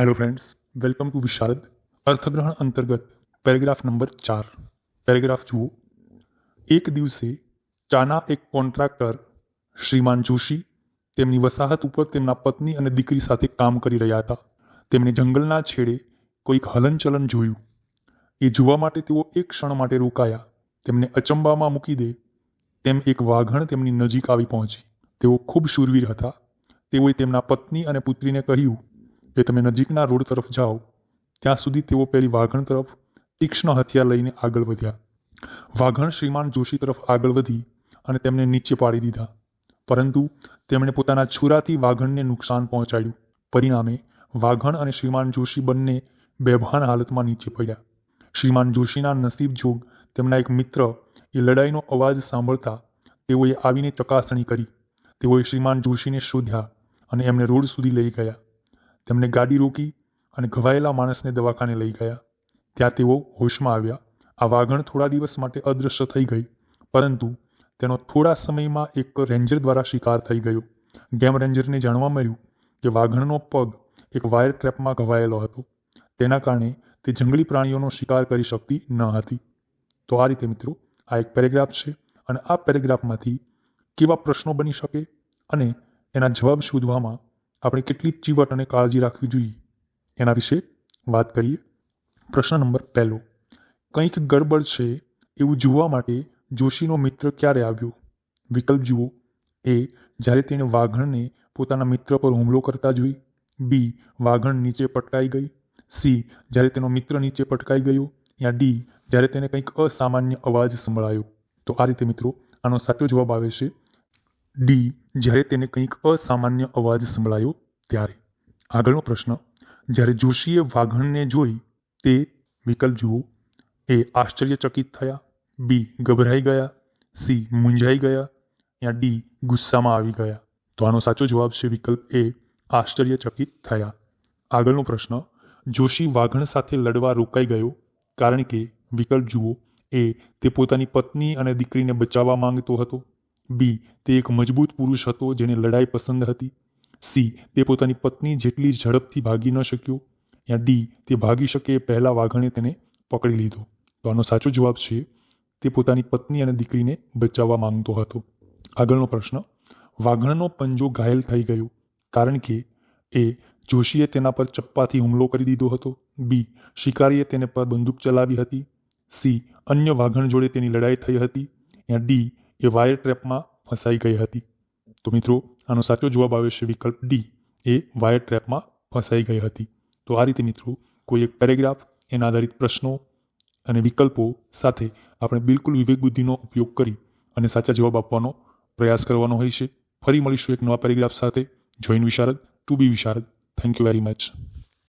Hello friends, welcome to विशारद। अर्थग्रहण अंतर्गत paragraph number 4 paragraph जुओ। एक दिवसे ચાના એક કોન્ટ્રાક્ટર શ્રીમાન જોશી તેમની વસાહત ઉપર તેમના પત્ની અને દીકરી સાથે કામ કરી રહ્યા હતા. તેમણે જંગલના છેડે કોઈક હલનચલન જોયું. એ જોવા માટે તેઓ એક ક્ષણ માટે રોકાયા. તેમને અચંબામાં મૂકી દે તેમ એક વાઘણ તેમની નજીક આવી પહોંચી. તેઓ ખૂબ શૂરવીર હતા. તેઓએ તેમના પત્ની અને પુત્રીને કહ્યું કે તમે નજીકના રોડ તરફ જાઓ. ત્યાં સુધી તેઓ પેલી વાઘણ તરફ તીક્ષ્ણ હથિયાર લઈને આગળ વધ્યા. વાઘણ શ્રીમાન જોશી તરફ આગળ વધી અને તેમને નીચે પાડી દીધા, પરંતુ તેમણે પોતાના છુરાથી વાઘણને નુકસાન પહોંચાડ્યું. પરિણામે વાઘણ અને શ્રીમાન જોશી બંને બેભાન હાલતમાં નીચે પડ્યા. શ્રીમાન જોશીના નસીબ જોગ તેમના એક મિત્ર એ લડાઈનો અવાજ સાંભળતા તેઓએ આવીને ચકાસણી કરી. તેઓએ શ્રીમાન જોશીને શોધ્યા અને એમને રોડ સુધી લઈ ગયા. તેમને ગાડી રોકી અને ઘવાયેલા માણસને દવાખાને લઈ ગયા. ત્યાં તેઓ હોશમાં આવ્યા. આ વાઘણ થોડા દિવસ માટે અદૃશ્ય થઈ ગઈ, પરંતુ તેનો થોડા સમયમાં એક રેન્જર દ્વારા શિકાર થઈ ગયો. ગેમ રેન્જરને જાણવા મળ્યું કે વાઘણનો પગ એક વાયર ટ્રેપમાં ઘવાયેલો હતો. તેના કારણે તે જંગલી પ્રાણીઓનો શિકાર કરી શકતી ન હતી. તો આ રીતે મિત્રો આ એક પેરેગ્રાફ છે અને આ પેરેગ્રાફમાંથી કેવા પ્રશ્નો બની શકે અને એના જવાબ શોધવામાં આપણે કેટલી ચીવટ અને કાળજી રાખવી જોઈએ એના વિશે વાત કરીએ. પ્રશ્ન નંબર 1, કંઈક ગડબડ છે એવું જોવા માટે જોશીનો મિત્ર ક્યારે આવ્યો? વિકલ્પ જુઓ. એ, જ્યારે તેણે વાઘણને પોતાના મિત્ર પર હુમલો કરતા જોઈ. બી, વાઘણ નીચે પટકાઈ ગઈ. સી, જ્યારે તેનો મિત્ર નીચે પટકાઈ ગયો. યા ડી, જ્યારે તેને કંઈક અસામાન્ય અવાજ સંભળાયો. તો આ રીતે મિત્રો આનો સાચો જવાબ આવે છે ડી, જ્યારે તેને કંઈક અસામાન્ય અવાજ સંભળાયો ત્યારે. આગળનો પ્રશ્ન, જ્યારે જોશીએ વાઘણને જોઈ તે વિકલ્પ જુઓ. એ, આશ્ચર્યચકિત થયા. બી, ગભરાઈ ગયા. સી, મૂંઝાઈ ગયા. યા ડી, ગુસ્સામાં આવી ગયા. તો આનો સાચો જવાબ છે વિકલ્પ એ, આશ્ચર્યચકિત થયા. આગળનો પ્રશ્ન, જોશી વાઘણ સાથે લડવા રોકાઈ ગયો કારણ કે વિકલ્પ જુઓ. એ, તે પોતાની પત્ની અને દીકરીને બચાવવા માંગતો હતો. બી, તે એક મજબૂત પુરુષ હતો જેને લડાઈ પસંદ હતી. સી, તે પોતાની પત્ની જેટલી ઝડપથી ભાગી ન શક્યો. યા ડી, તે ભાગી શકે એ પહેલાં વાઘણે તેને પકડી લીધો. તો આનો સાચો જવાબ છે તે પોતાની પત્ની અને દીકરીને બચાવવા માંગતો હતો. આગળનો પ્રશ્ન, વાઘણનો પંજો ઘાયલ થઈ ગયો કારણ કે એ, જોશીએ તેના પર ચપ્પાથી હુમલો કરી દીધો હતો. બી, શિકારીએ તેને પર બંદૂક ચલાવી હતી. સી, અન્ય વાઘણ જોડે તેની લડાઈ થઈ હતી. યા ડી, એ વાયર ટ્રેપમાં ફસાઈ ગઈ હતી. તો મિત્રો આનો સાચો જવાબ આવે છે વિકલ્પ ડી, એ વાયર ટ્રેપમાં ફસાઈ ગઈ હતી. તો આ રીતે મિત્રો કોઈ એક પેરેગ્રાફ, એના આધારિત પ્રશ્નો અને વિકલ્પો સાથે આપણે બિલકુલ વિવેક બુદ્ધિનો ઉપયોગ કરી અને સાચા જવાબ આપવાનો પ્રયાસ કરવાનો હોય છે. ફરી મળીશું એક નવા પેરેગ્રાફ સાથે. Join Visharad, to be Visharad. Thank you very much.